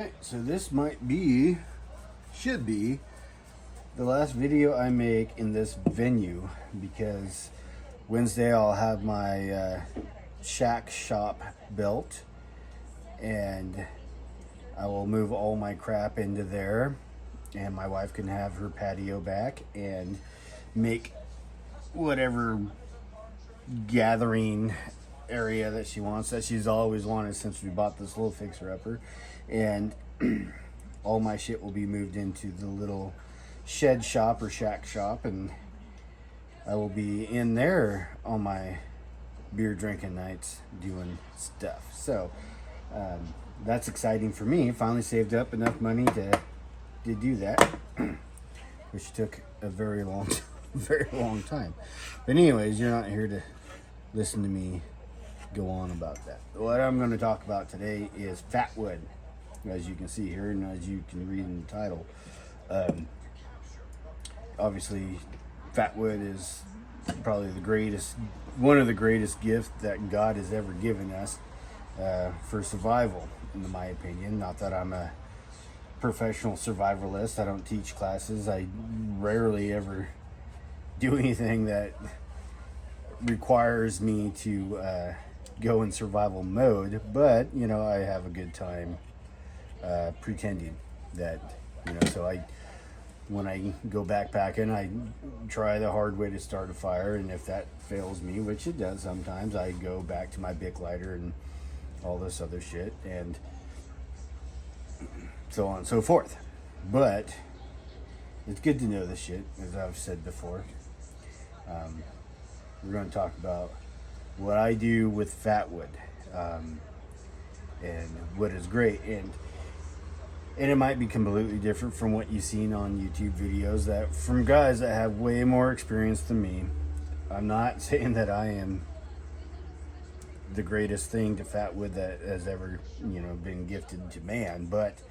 Alright, so this should be the last video I make in this venue, because Wednesday I'll have my shack shop built and I will move all my crap into there, and my wife can have her patio back and make whatever gathering area that she wants, that she's always wanted since we bought this little fixer-upper. And all my shit will be moved into the little shed shop or shack shop, and I will be in there on my beer drinking nights doing stuff. So that's exciting for me. Finally saved up enough money to do that, which took a very long time. But anyways, you're not here to listen to me go on about that. What I'm going to talk about today is fatwood, as you can see here and as you can read in the title. Obviously, fatwood is probably one of the greatest gifts that God has ever given us for survival, in my opinion. Not that I'm a professional survivalist. I don't teach classes. I rarely ever do anything that requires me to go in survival mode, but you know, I have a good time pretending that, you know. So when I go backpacking, I try the hard way to start a fire, and if that fails me, which it does sometimes, I go back to my Bic lighter and all this other shit, and so on and so forth. But it's good to know this shit, as I've said before. We're going to talk about what I do with fatwood, and what is great, and it might be completely different from what you've seen on YouTube videos, that from guys that have way more experience than me. I'm not saying that I am the greatest thing to fatwood that has ever, you know, been gifted to man, but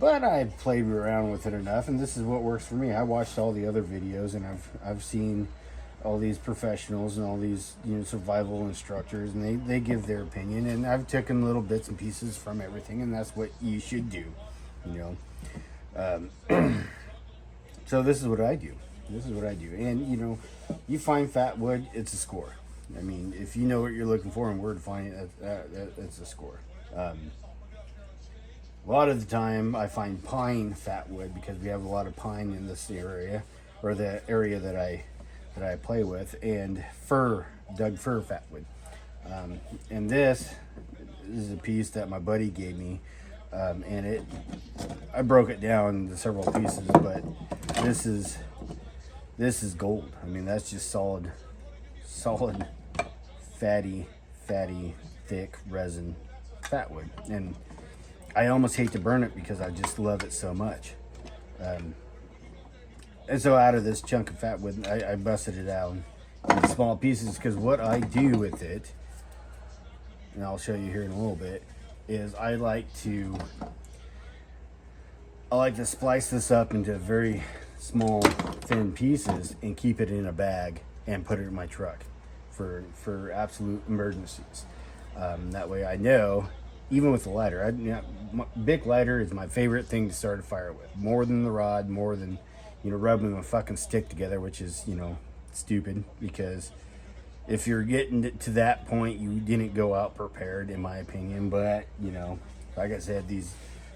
I've played around with it enough, and this is what works for me. I watched all the other videos, and I've seen all these professionals and all these, you know, survival instructors, and they give their opinion, and I've taken little bits and pieces from everything, and that's what you should do, you know. So this is what I do. And you know, you find fatwood, it's a score. I mean, if you know what you're looking for and where to find it, it's a score. A lot of the time I find pine fatwood, because we have a lot of pine in this area, or the area that I play with, and Doug fir fatwood. And this is a piece that my buddy gave me, and I broke it down into several pieces, but this is gold. I mean, that's just solid, fatty, thick resin fatwood, and I almost hate to burn it because I just love it so much. And so out of this chunk of fatwood, I busted it out in small pieces, because what I do with it, and I'll show you here in a little bit, is I like to splice this up into very small, thin pieces and keep it in a bag and put it in my truck for absolute emergencies. That way I know, even with the lighter, Bic lighter is my favorite thing to start a fire with, more than the rod, more than, you know, rubbing a fucking stick together, which is, you know, stupid, because if you're getting to that point, you didn't go out prepared, in my opinion. But, you know, like I said, these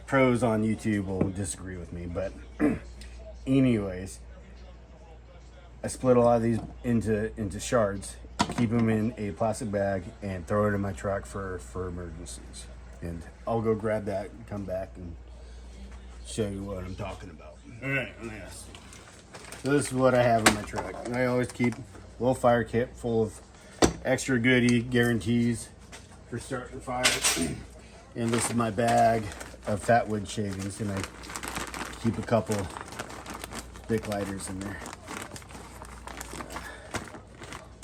pros on YouTube will disagree with me. But anyways, I split a lot of these into shards, keep them in a plastic bag, and throw it in my truck for emergencies. And I'll go grab that and come back and show you what I'm talking about. All right, yes. So this is what I have in my truck. And I always keep a little fire kit full of extra goodie guarantees for starting the fire. And this is my bag of fatwood shavings, and I keep a couple Bic lighters in there.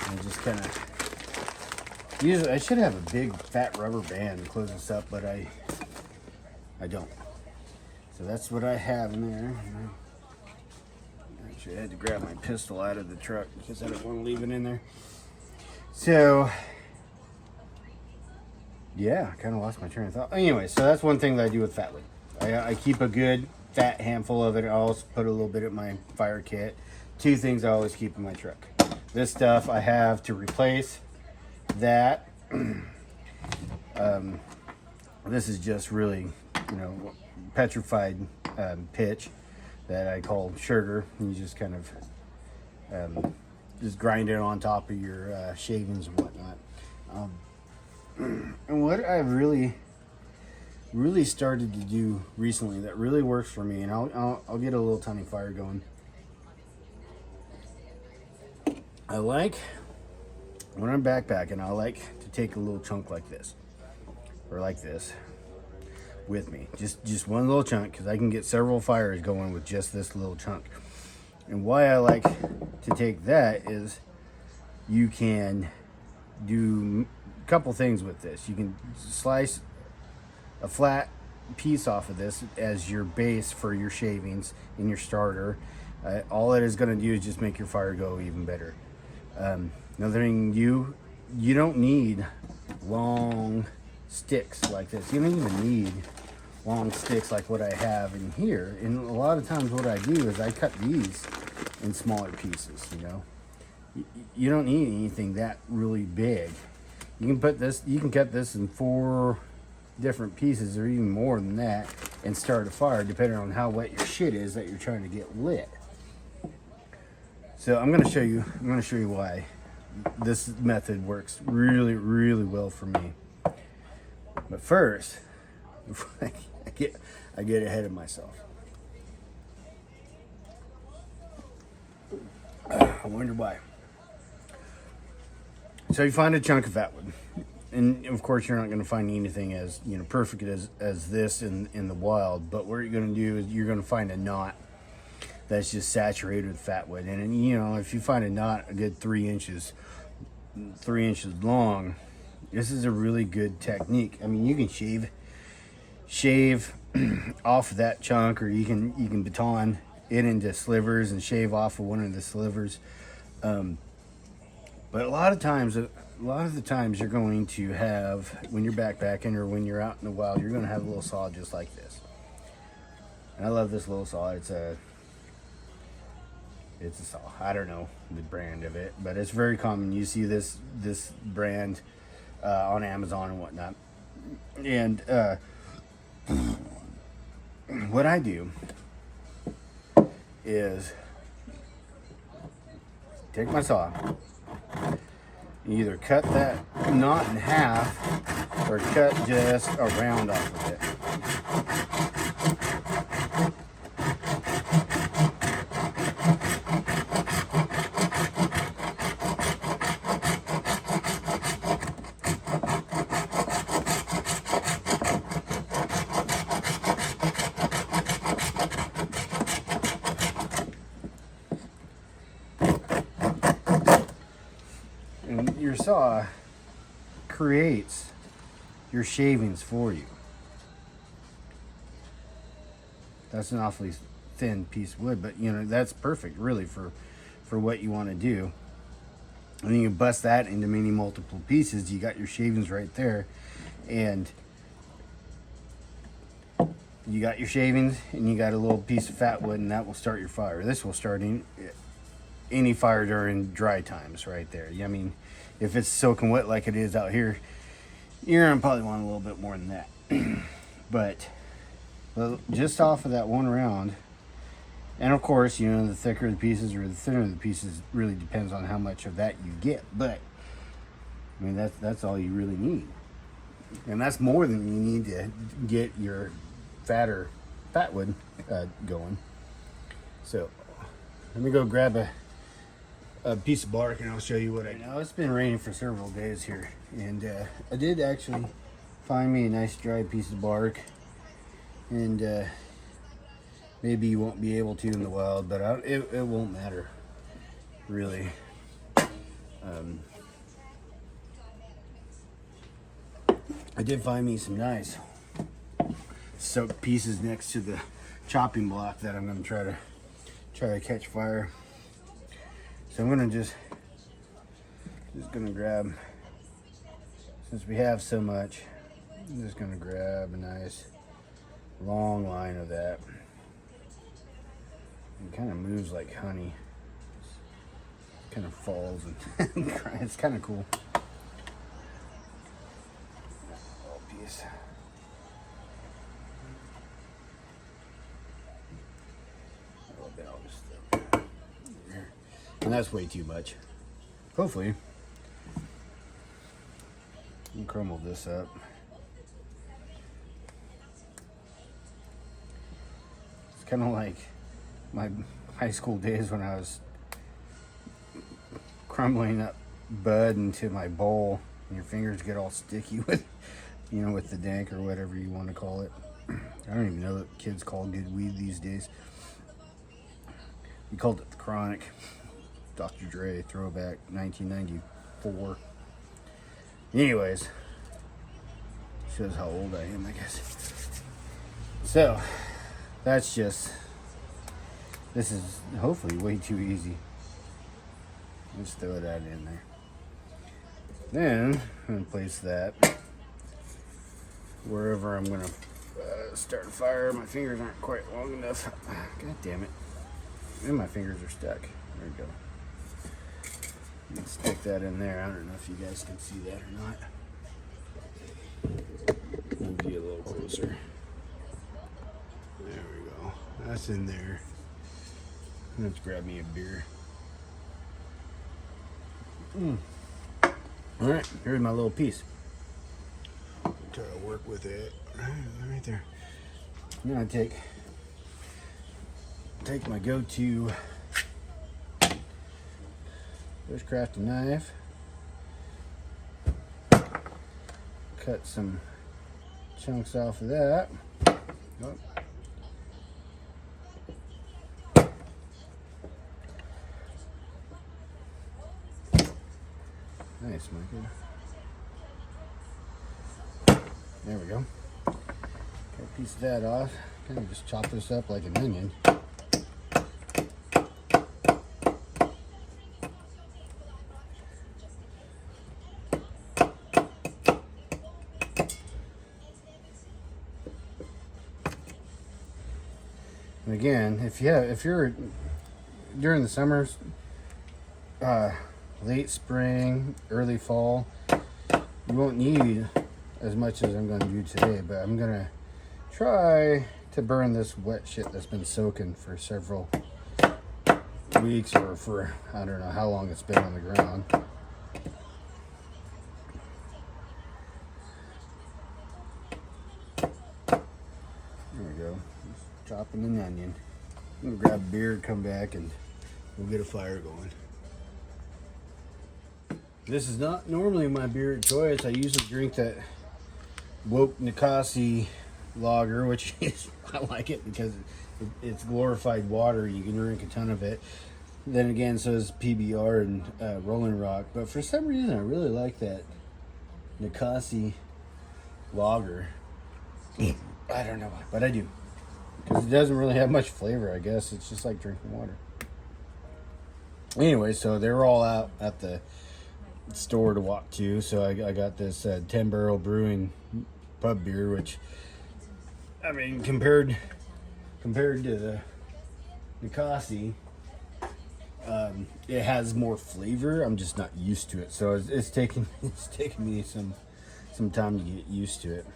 And just kind of, usually I should have a big fat rubber band to close this up, but I don't. So that's what I have in there. Actually, I had to grab my pistol out of the truck because I didn't want to leave it in there. So yeah, I kind of lost my train of thought. Anyway, so that's one thing that I do with fatwood. I keep a good fat handful of it. I also put a little bit in my fire kit. Two things I always keep in my truck. This stuff I have to replace that. This is just really, petrified pitch that I call sugar. You just kind of just grind it on top of your shavings and whatnot. And what I've really started to do recently that really works for me, and I'll get a little tiny fire going. I like, when I'm backpacking, I like to take a little chunk like this, or like this, with me. Just one little chunk, because I can get several fires going with just this little chunk. And why I like to take that is you can do a couple things with this. You can slice a flat piece off of this as your base for your shavings in your starter. All it is going to do is just make your fire go even better. Another thing, you don't need long sticks like this. You don't even need long sticks like what I have in here. And a lot of times what I do is I cut these in smaller pieces, You don't need anything that really big. You can cut this in 4 different pieces or even more than that and start a fire depending on how wet your shit is that you're trying to get lit. So I'm going to show you why this method works really, really well for me. But first, before I get ahead of myself. I wonder why. So you find a chunk of fatwood, and of course you're not going to find anything as perfect as this in the wild. But what you're going to do is you're going to find a knot that's just saturated with fatwood, and if you find a knot a good 3 inches long, this is a really good technique. I mean, you can shave off of that chunk, or you can baton it into slivers and shave off of one of the slivers. But a lot of the times you're going to have, when you're backpacking or when you're out in the wild, you're going to have a little saw just like this. And I love this little saw. It's a saw. I don't know the brand of it, but it's very common. You see this brand on Amazon and whatnot. And what I do is take my saw, either cut that knot in half or cut just a round off of it. And your saw creates your shavings for you. That's an awfully thin piece of wood, but that's perfect really for what you want to do. And then you bust that into many multiple pieces. You got your shavings right there, and you got your shavings and you got a little piece of fat wood, and that will start your fire. This will start any fire during dry times right there. I mean, if it's soaking wet like it is out here, you're gonna probably want a little bit more than that. But just off of that one round, and of course, the thicker the pieces or the thinner the pieces really depends on how much of that you get. But I mean, that's all you really need, and that's more than you need to get your fatwood going. So let me go grab a piece of bark and I'll show you what I know. It's been raining for several days here, and I did actually find me a nice dry piece of bark, and maybe you won't be able to in the wild, but it won't matter really. I did find me some nice soaked pieces next to the chopping block that I'm going to try to catch fire. So I'm going to just going to grab, since we have so much, I'm just going to grab a nice long line of that. It kind of moves like honey. Kind of falls and it's kind of cool. Little piece. And that's way too much. Hopefully, you can crumble this up. It's kind of like my high school days when I was crumbling up bud into my bowl, and your fingers get all sticky with, you know, with the dank or whatever you want to call it. I don't even know what kids call good weed these days. We called it the Chronic. Dr. Dre, throwback, 1994. Anyways, shows how old I am, I guess. So, that's just, this is hopefully way too easy. Let's throw that in there. Then, I'm going to place that wherever I'm going to start a fire. My fingers aren't quite long enough. God damn it. And my fingers are stuck. There we go. Let's stick that in there. I don't know if you guys can see that or not. Move you a little closer. There we go. That's in there. Let's grab me a beer. Alright, here's my little piece. Try to work with it. Right there. I'm gonna take my go-to bushcrafting knife, cut some chunks off of that. Oh. Nice, Michael. There we go. Cut a piece of that off. Kind of just chop this up like an onion. And again, if you're during the summers, late spring, early fall, you won't need as much as I'm going to do today, but I'm going to try to burn this wet shit that's been soaking for several weeks, or for I don't know how long it's been on the ground. There we go. Just chopping an onion. I'm going to grab a beer, come back, and we'll get a fire going. This is not normally my beer of choice. I usually drink that Woke Ninkasi lager, which is, I like it because it's glorified water. You can drink a ton of it. Then again, so is PBR and Rolling Rock. But for some reason, I really like that Ninkasi lager. I don't know why, but I do. Because it doesn't really have much flavor, I guess. It's just like drinking water. Anyway, so they're all out at the store to walk to. So I got this 10 Barrel Brewing pub beer, which, I mean, compared to the Ninkasi, it has more flavor. I'm just not used to it, so it's taking me some time to get used to it.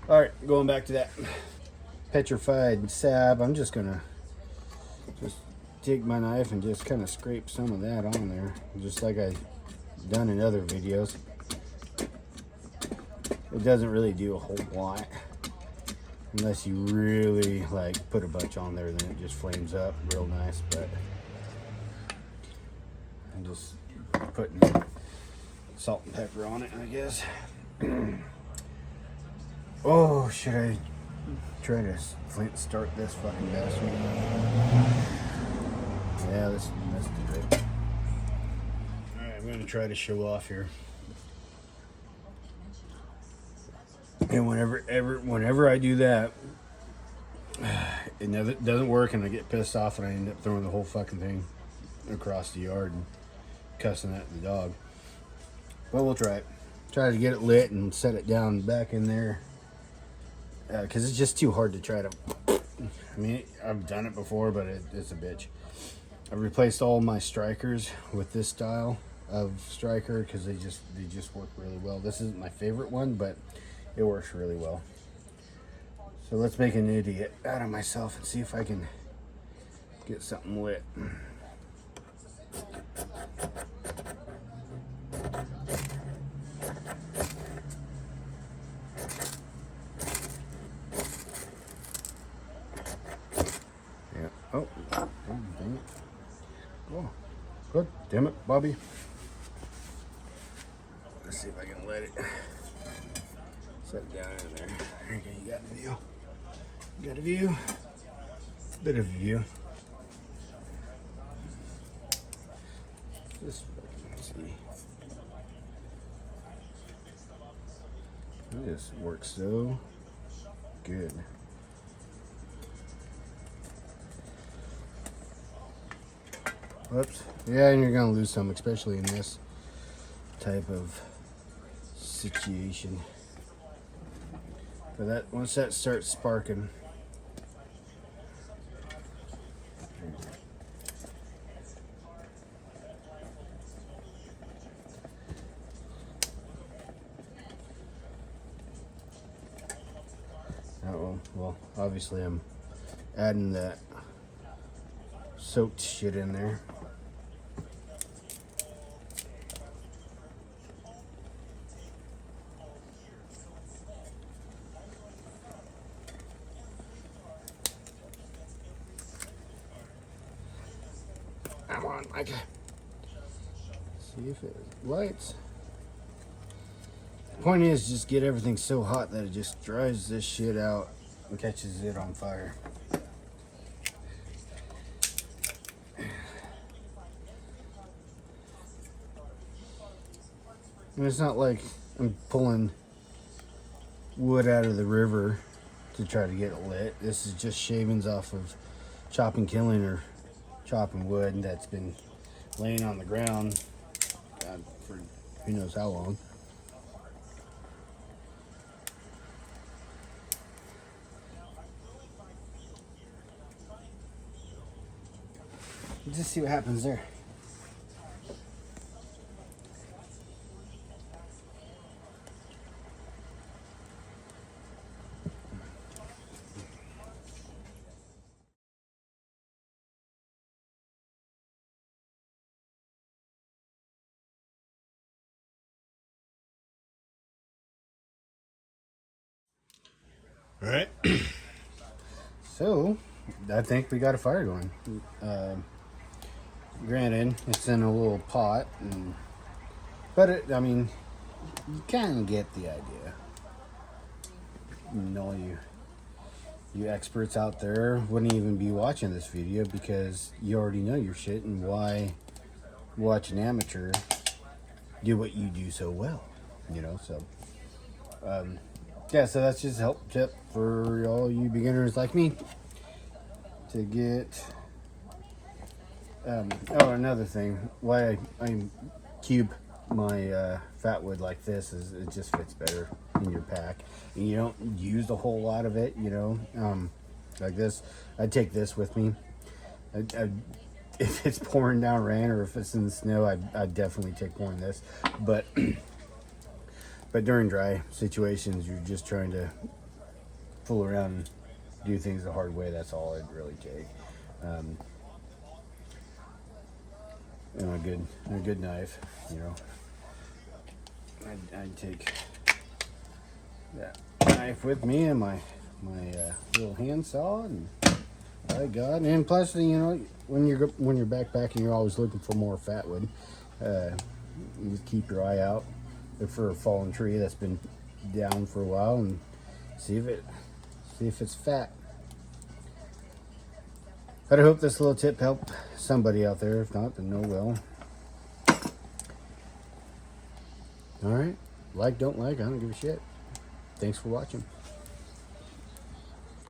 All right, going back to that petrified sab, I'm just gonna take my knife and just kind of scrape some of that on there, just like I've done in other videos. It doesn't really do a whole lot unless you really like put a bunch on there, then it just flames up real nice. But I'm just putting salt and pepper on it, I guess. Oh, should I try to start this fucking bastard? Yeah, let's do it. Alright, I'm gonna try to show off here. And whenever I do that, it never doesn't work, and I get pissed off, and I end up throwing the whole fucking thing across the yard and cussing at the dog. But we'll try it. Try to get it lit and set it down back in there because it's just too hard to try to. I mean, I've done it before, but it's a bitch. I've replaced all my strikers with this style of striker because they just work really well. This isn't my favorite one, but it works really well. So let's make an idiot out of myself and see if I can get something lit. Yeah. Oh, dang it. Oh, good. Damn it, Bobby. Let's see if I can let it set it down in there. Okay, you got the view. You got a view. Bit of a view. Let's see. This works so good. Whoops. Yeah, and you're gonna lose some, especially in this type of situation. But that once that starts sparking, well, obviously I'm adding that soaked shit in there. Come on, Micah. See if it lights. The point is, just get everything so hot that it just dries this shit out and catches it on fire. And it's not like I'm pulling wood out of the river to try to get it lit. This is just shavings off of chopping killing or chopping wood that's been laying on the ground for who knows how long. Just see what happens there. All right. So, I think we got a fire going. Granted, it's in a little pot, but I mean, you kind of get the idea. No, you experts out there wouldn't even be watching this video because you already know your shit, and why watch an amateur do what you do so well, you know? So, yeah, so that's just a help tip for all you beginners like me to get. Oh, another thing, why I cube my fatwood like this is it just fits better in your pack, and you don't use a whole lot of it, you know. Like this, I'd take this with me. If it's pouring down rain or if it's in the snow, I'd definitely take more than this. But during dry situations, you're just trying to fool around and do things the hard way. That's all I'd really take. And a good knife, you know. I'd take that knife with me and my little hand saw, and by God, and plus, you know, when you're backpacking, you're always looking for more fatwood. You just keep your eye out, look for a fallen tree that's been down for a while, and see if it's fat. But I hope this little tip helped somebody out there. If not, then no well. Alright, don't like, I don't give a shit. Thanks for watching.